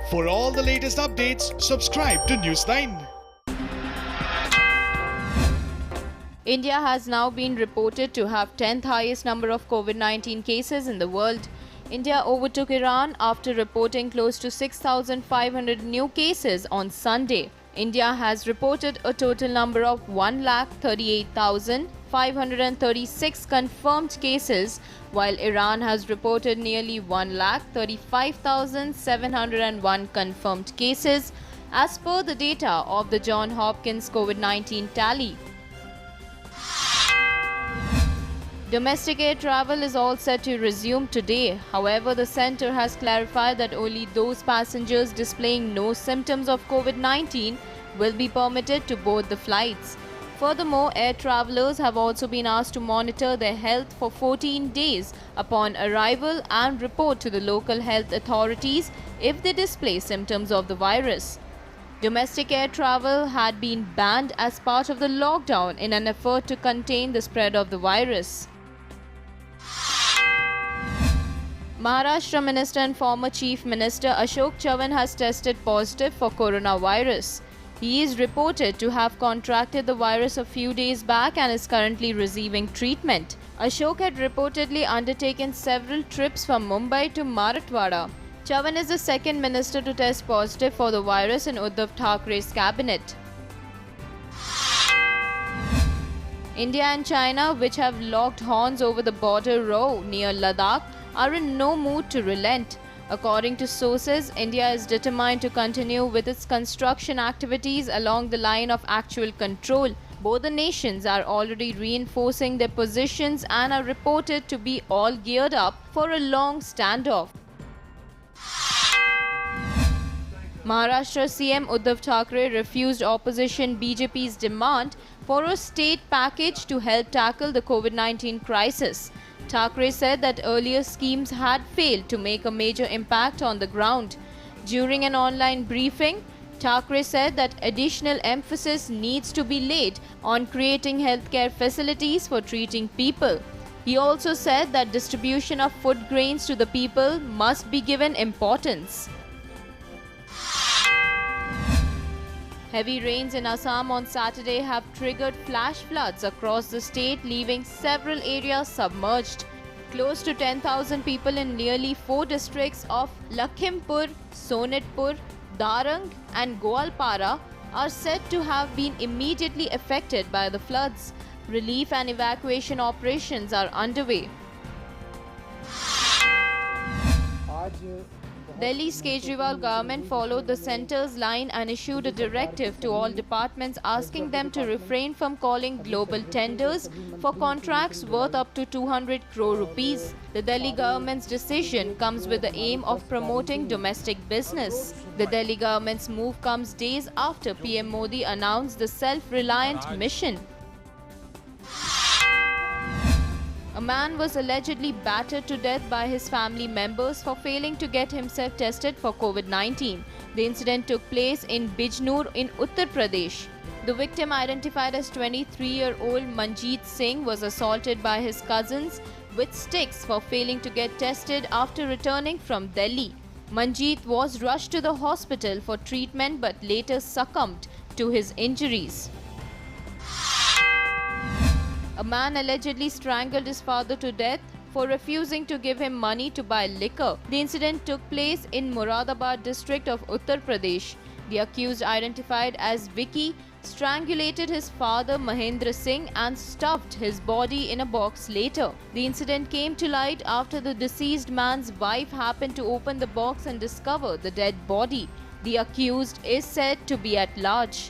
For all the latest updates, subscribe to News9. India has now been reported to have 10th highest number of COVID-19 cases in the world. India overtook Iran after reporting close to 6,500 new cases on Sunday. India has reported a total number of 1,38,536 confirmed cases, while Iran has reported nearly 1,35,701 confirmed cases, as per the data of the Johns Hopkins COVID-19 tally. Domestic air travel is all set to resume today. However, the centre has clarified that only those passengers displaying no symptoms of COVID-19 will be permitted to board the flights. Furthermore, air travellers have also been asked to monitor their health for 14 days upon arrival and report to the local health authorities if they display symptoms of the virus. Domestic air travel had been banned as part of the lockdown in an effort to contain the spread of the virus. Maharashtra Minister and former Chief Minister Ashok Chavan has tested positive for coronavirus. He is reported to have contracted the virus a few days back and is currently receiving treatment. Ashok had reportedly undertaken several trips from Mumbai to Marathwada. Chavan is the second minister to test positive for the virus in Uddhav Thackeray's cabinet. India and China, which have locked horns over the border row near Ladakh, are in no mood to relent. According to sources, India is determined to continue with its construction activities along the line of actual control. Both the nations are already reinforcing their positions and are reported to be all geared up for a long standoff. Maharashtra CM Uddhav Thackeray refused opposition BJP's demand for a state package to help tackle the COVID-19 crisis. Thackeray said that earlier schemes had failed to make a major impact on the ground. During an online briefing, Thackeray said that additional emphasis needs to be laid on creating healthcare facilities for treating people. He also said that distribution of food grains to the people must be given importance. Heavy rains in Assam on Saturday have triggered flash floods across the state, leaving several areas submerged. Close to 10,000 people in nearly 4 districts of Lakhimpur, Sonitpur, Darang and Goalpara are said to have been immediately affected by the floods. Relief and evacuation operations are underway. Delhi's Kejriwal government followed the centre's line and issued a directive to all departments asking them to refrain from calling global tenders for contracts worth up to 200 crore rupees. The Delhi government's decision comes with the aim of promoting domestic business. The Delhi government's move comes days after PM Modi announced the self-reliant mission. A man was allegedly battered to death by his family members for failing to get himself tested for COVID-19. The incident took place in Bijnoor in Uttar Pradesh. The victim, identified as 23-year-old Manjeet Singh, was assaulted by his cousins with sticks for failing to get tested after returning from Delhi. Manjeet was rushed to the hospital for treatment but later succumbed to his injuries. A man allegedly strangled his father to death for refusing to give him money to buy liquor. The incident took place in Moradabad district of Uttar Pradesh. The accused, identified as Vicky, strangulated his father Mahendra Singh and stuffed his body in a box later. The incident came to light after the deceased man's wife happened to open the box and discover the dead body. The accused is said to be at large.